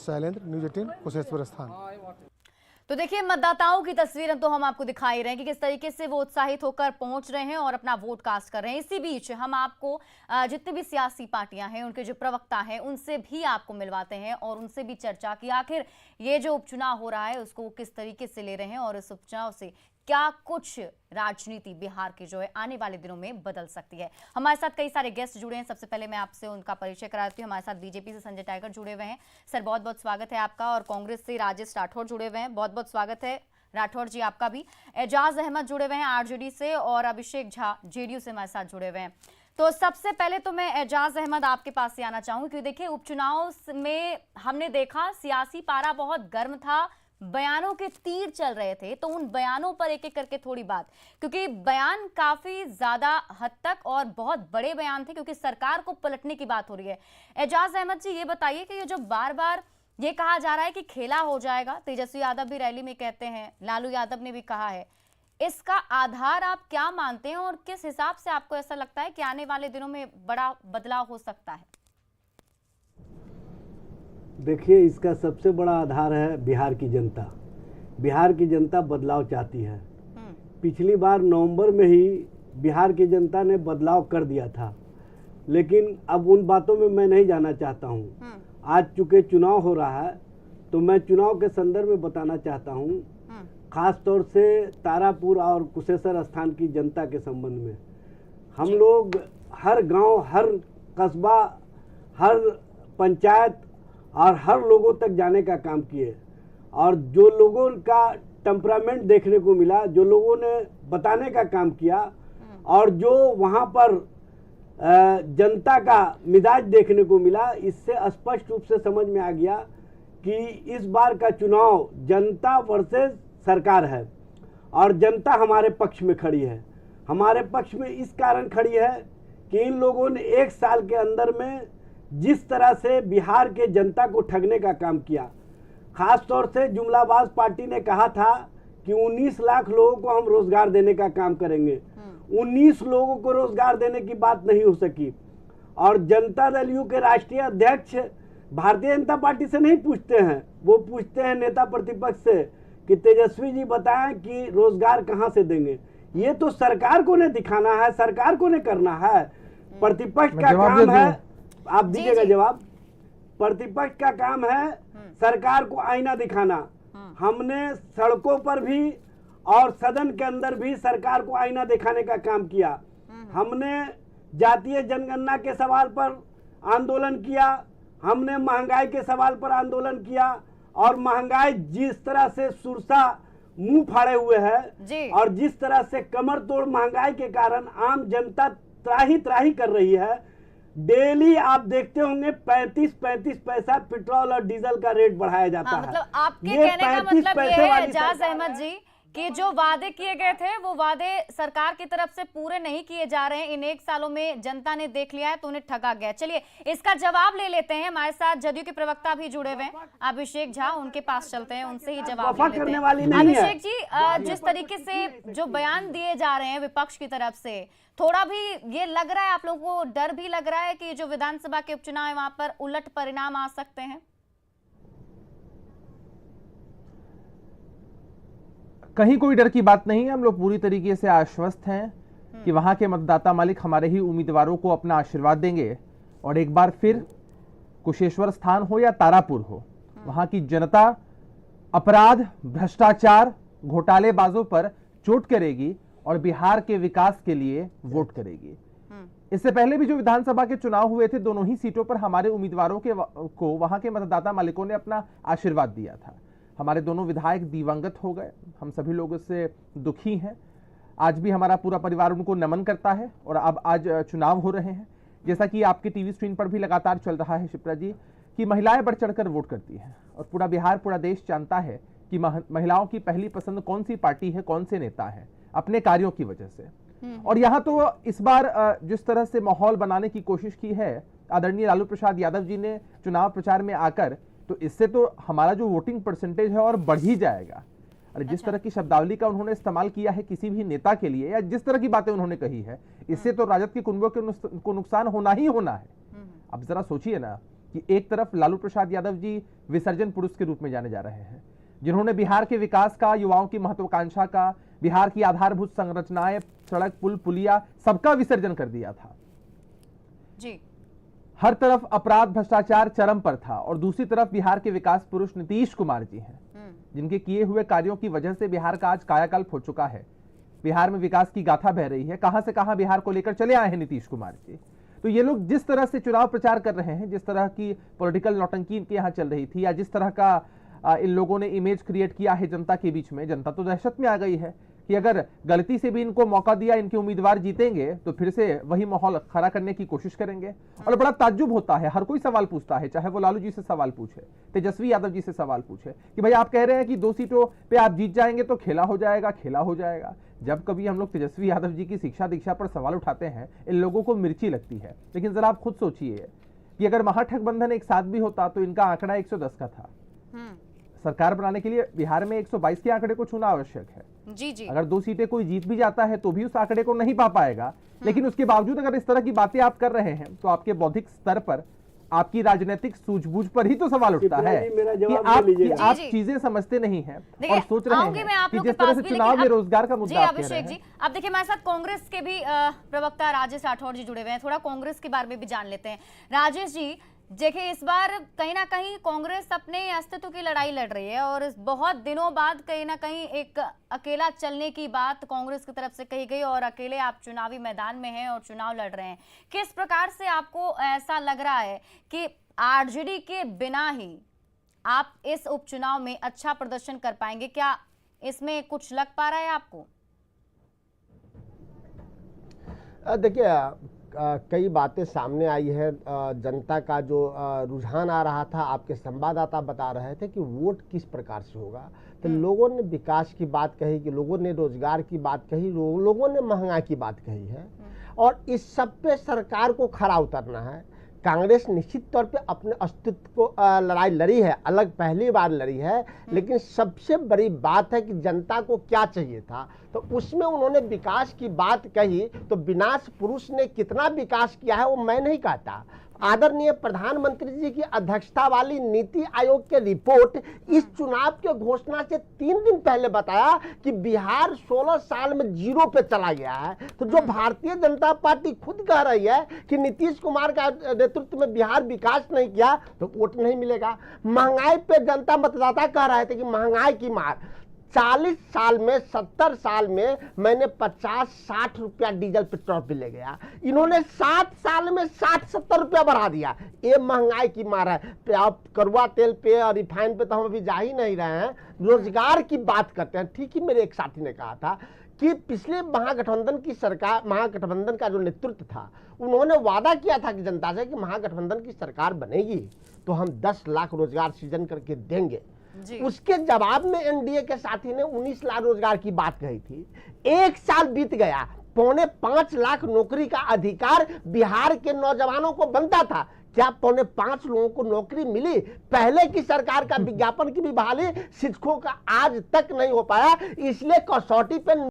Shailendra, news 18 Kusheshwar स्थान। तो देखिए, मतदाताओं की तस्वीरें तो हम आपको दिखाई रहे हैं कि किस तरीके से वो उत्साहित होकर पहुंच रहे हैं और अपना वोट कास्ट कर रहे हैं। इसी बीच हम आपको जितनी भी सियासी पार्टियां हैं, उनके जो प्रवक्ता हैं, उनसे भी आपको मिलवाते हैं और उनसे भी चर्चा की आखिर ये जो उपचुनाव हो रहा है उसको किस तरीके से ले रहे हैं और इस उपचुनाव से क्या कुछ राजनीति बिहार की जो है आने वाले दिनों में बदल सकती है। हमारे साथ कई सारे गेस्ट जुड़े हैं। सबसे पहले मैं आपसे उनका परिचय कराती हूँ। हमारे साथ बीजेपी से संजय टाइगर जुड़े हुए हैं। सर, बहुत बहुत स्वागत है आपका। और कांग्रेस से राजेश राठौर जुड़े हुए हैं। बहुत बहुत स्वागत है राठौर जी आपका भी। एजाज अहमद जुड़े हुए हैं आरजेडी से और अभिषेक झा जेडीयू से हमारे साथ जुड़े हुए हैं। तो सबसे पहले तो मैं एजाज अहमद आपके पास से आना चाहूंगी, क्योंकि देखिए उपचुनाव में हमने देखा सियासी पारा बहुत गर्म था, बयानों के तीर चल रहे थे। तो उन बयानों पर एक एक करके थोड़ी बात, क्योंकि बयान काफी ज्यादा हद तक और बहुत बड़े बयान थे, क्योंकि सरकार को पलटने की बात हो रही है। एजाज अहमद जी, ये बताइए कि ये जो बार बार ये कहा जा रहा है कि खेला हो जाएगा, तेजस्वी यादव भी रैली में कहते हैं, लालू यादव ने भी कहा है, इसका आधार आप क्या मानते हैं और किस हिसाब से आपको ऐसा लगता है कि आने वाले दिनों में बड़ा बदलाव हो सकता है? देखिए, इसका सबसे बड़ा आधार है बिहार की जनता। बिहार की जनता बदलाव चाहती है। पिछली बार नवंबर में ही बिहार की जनता ने बदलाव कर दिया था, लेकिन अब उन बातों में मैं नहीं जाना चाहता हूँ। आज चूंकि चुनाव हो रहा है तो मैं चुनाव के संदर्भ में बताना चाहता हूँ, खास तौर से तारापुर और कुशेश्वर स्थान की जनता के संबंध में। हम लोग हर गांव, हर कस्बा, हर पंचायत और हर लोगों तक जाने का काम किए, और जो लोगों का टेम्परामेंट देखने को मिला, जो लोगों ने बताने का काम किया, और जो वहाँ पर जनता का मिजाज देखने को मिला, इससे स्पष्ट रूप से समझ में आ गया कि इस बार का चुनाव जनता वर्सेस सरकार है और जनता हमारे पक्ष में खड़ी है। हमारे पक्ष में इस कारण खड़ी है कि इन लोगों ने एक साल के अंदर में जिस तरह से बिहार के जनता को ठगने का काम किया, खास तौर से जुमलाबाज पार्टी ने कहा था कि 19 लाख लोगों को हम रोजगार देने का काम करेंगे। 19 लोगों को रोजगार देने की बात नहीं हो सकी। और जनता दल यू के राष्ट्रीय अध्यक्ष भारतीय जनता पार्टी से नहीं पूछते हैं, वो पूछते हैं नेता प्रतिपक्ष से कि तेजस्वी जी बताएं कि रोजगार कहां से देंगे। ये तो सरकार को ने दिखाना है, सरकार को ने करना है। प्रतिपक्ष का काम है, आप दीजिएगा जवाब। प्रतिपक्ष का काम है सरकार को आईना दिखाना। हमने सड़कों पर भी और सदन के अंदर भी सरकार को आईना दिखाने का काम किया। हमने जातीय जनगणना के सवाल पर आंदोलन किया, हमने महंगाई के सवाल पर आंदोलन किया, और महंगाई जिस तरह से सुरसा मुंह फाड़े हुए है और जिस तरह से कमर तोड़ महंगाई के कारण आम जनता त्राही त्राही कर रही है। डेली आप देखते होंगे 35 पैसा पेट्रोल और डीजल का रेट बढ़ाया जाता है। मतलब आपके कहने का मतलब ये है एजाज अहमद जी कि जो वादे किए गए थे वो वादे सरकार की तरफ से पूरे नहीं किए जा रहे हैं। इन 1 सालों में जनता ने देख लिया है तो उन्हें ठगा गया। चलिए इसका जवाब ले लेते हैं। हमारे साथ जदयू के प्रवक्ता भी जुड़े हुए हैं, अभिषेक झा, उनके पास चलते हैं, उनसे ही जवाब ले लेते हैं। अभिषेक जी, जिस तरीके से जो बयान दिए जा रहे हैं विपक्ष की तरफ से, थोड़ा भी ये लग रहा है आप लोगों को, डर भी लग रहा है कि जो विधानसभा के उपचुनाव है वहां पर उलट परिणाम आ सकते हैं? कहीं कोई डर की बात नहीं है। हम लोग पूरी तरीके से आश्वस्त हैं कि वहां के मतदाता मालिक हमारे ही उम्मीदवारों को अपना आशीर्वाद देंगे और एक बार फिर कुशेश्वर स्थान हो या तारापुर हो, वहां की जनता अपराध, भ्रष्टाचार, घोटालेबाजों पर चोट करेगी और बिहार के विकास के लिए वोट करेगी। इससे पहले भी जो विधानसभा के चुनाव हुए थे, दोनों ही सीटों पर हमारे उम्मीदवारों को वहां के मतदाता मालिकों ने अपना आशीर्वाद दिया था। हमारे दोनों विधायक दिवंगत हो गए, हम सभी लोग इससे दुखी हैं। आज भी हमारा पूरा परिवार उनको नमन करता है और अब आज चुनाव हो रहे हैं। जैसा कि आपके टीवी स्क्रीन पर भी लगातार चल रहा है शिप्रा जी, कि महिलाएं बढ़ चढ़कर वोट करती हैं और पूरा बिहार, पूरा देश जानता है कि महिलाओं की पहली पसंद कौन सी पार्टी है, कौन से नेता है, अपने कार्यों की वजह से। और यहाँ तो इस बार जिस तरह से माहौल बनाने की कोशिश की है आदरणीय लालू प्रसाद यादव जी ने चुनाव प्रचार में आकर, तो इससे तो हमारा जो वोटिंग परसेंटेज है और बढ़ ही जाएगा। अरे जिस तरह की शब्दावली का उन्होंने इस्तेमाल किया है किसी भी नेता के लिए, या जिस तरह की बातें उन्होंने कही है, इससे तो राजद के कुनबों को नुकसान होना ही होना है। अब जरा सोचिए ना कि एक तरफ लालू प्रसाद यादव जी विसर्जन पुरुष के रूप में जाने जा रहे हैं, जिन्होंने बिहार के विकास का, युवाओं की महत्वाकांक्षा का, बिहार की आधारभूत संरचनाएं, सड़क, पुल, पुलिया, सबका विसर्जन कर दिया था जी। हर तरफ अपराध, भ्रष्टाचार चरम पर था। और दूसरी तरफ बिहार के विकास पुरुष नीतीश कुमार जी हैं, जिनके किए हुए कार्यों की वजह से बिहार का आज कायाकल्प हो चुका है। बिहार में विकास की गाथा बह रही है। कहां से कहां बिहार को लेकर चले आए हैं नीतीश कुमार जी। तो ये लोग जिस तरह से चुनाव प्रचार कर रहे हैं, जिस तरह की पॉलिटिकल नौटंकी इनके यहां चल रही थी, या जिस तरह का इन लोगों ने इमेज क्रिएट किया है जनता के बीच में, जनता तो दहशत में आ गई है कि अगर गलती से भी इनको मौका दिया, इनके उम्मीदवार जीतेंगे तो फिर से वही माहौल खड़ा करने की कोशिश करेंगे। और बड़ा ताज्जुब होता है, हर कोई सवाल पूछता है, चाहे वो लालू जी से सवाल पूछे, तेजस्वी यादव जी से सवाल पूछे कि भाई आप कह रहे हैं कि 2 सीटों पे आप जीत जाएंगे तो खेला हो जाएगा, खेला हो जाएगा। जब कभी हम लोग तेजस्वी यादव जी की शिक्षा दीक्षा पर सवाल उठाते हैं, इन लोगों को मिर्ची लगती है। लेकिन जरा आप खुद सोचिए कि अगर महागठबंधन एक साथ भी होता तो इनका आंकड़ा 110 का था। सरकार बनाने के लिए बिहार में 122 के आंकड़े को छूना आवश्यक है। जी जी। अगर 2 सीटें कोई जीत भी जाता है तो भी उस आंकड़े को नहीं पा पाएगा। लेकिन उसके बावजूद अगर इस तरह की बातें आप कर रहे हैं तो आपके बौद्धिक स्तर पर, आपकी राजनीतिक सूझबूझ पर ही तो सवाल उठता है कि आप चीजें समझते नहीं हैं और सोच रहे हैं कि जिस तरह से चुनाव में रोजगार का मुद्दा आप कह रहे हैं। अब देखिए हमारे साथ कांग्रेस के भी प्रवक्ता राजेश राठौड़ जी जुड़े हुए हैं, थोड़ा कांग्रेस के बारे में भी जान लेते हैं। राजेश जी, देखिए इस बार कहीं ना कहीं कांग्रेस अपने अस्तित्व की लड़ाई लड़ रही है और बहुत दिनों बाद कहीं ना कहीं एक अकेला चलने की बात कांग्रेस की तरफ से कही गई और अकेले आप चुनावी मैदान में हैं और चुनाव लड़ रहे हैं। किस प्रकार से आपको ऐसा लग रहा है कि आरजेडी के बिना ही आप इस उपचुनाव में अच्छा प्रदर्शन कर पाएंगे? क्या इसमें कुछ लग पा रहा है आपको? देखिए कई बातें सामने आई है। जनता का जो रुझान आ रहा था, आपके संवाददाता बता रहे थे कि वोट किस प्रकार से होगा। तो लोगों ने विकास की बात कही, कि लोगों ने रोजगार की बात कही, लोगों ने महंगाई की बात कही है। और इस सब पे सरकार को खरा उतरना है। कांग्रेस निश्चित तौर पे अपने अस्तित्व को लड़ाई लड़ी है, अलग पहली बार लड़ी है। लेकिन सबसे बड़ी बात है कि जनता को क्या चाहिए था, तो उसमें उन्होंने विकास की बात कही। तो विनाश पुरुष ने कितना विकास किया है वो मैं नहीं कहता। आदरणीय प्रधानमंत्री जी की अध्यक्षता वाली नीति आयोग की रिपोर्ट इस चुनाव के घोषणा से 3 दिन पहले बताया कि बिहार 16 साल में 0 पे चला गया है। तो जो भारतीय जनता पार्टी खुद कह रही है कि नीतीश कुमार का नेतृत्व में बिहार विकास नहीं किया तो वोट नहीं मिलेगा। महंगाई पे जनता मतदाता कह रहे थे कि महंगाई की मार, 40 साल में 70 साल में मैंने 50-60 रुपया डीजल पेट्रोल पे ले गया, इन्होंने 7 साल में 60-70 रुपया बढ़ा दिया। ये महंगाई की मार है। आप कड़वा तेल पे और रिफाइन पे तो हम अभी जा ही नहीं रहे हैं, रोजगार की बात करते हैं। ठीक ही मेरे एक साथी ने कहा था कि पिछले महागठबंधन की सरकार, महागठबंधन का जो नेतृत्व था, उन्होंने वादा किया था कि जनता से कि महागठबंधन की सरकार बनेगी तो हम 10 लाख रोजगार सृजन करके देंगे। उसके जवाब में एनडीए के साथी ने 19 लाख रोजगार की बात कही थी। 1 साल बीत गया, 4.25 लाख नौकरी का अधिकार बिहार के नौजवानों को बनता था। क्या 4.25 लोगों को नौकरी मिली? पहले की सरकार का विज्ञापन की भी बहाली शिक्षकों का आज तक नहीं हो पाया। इसलिए कसौटी पे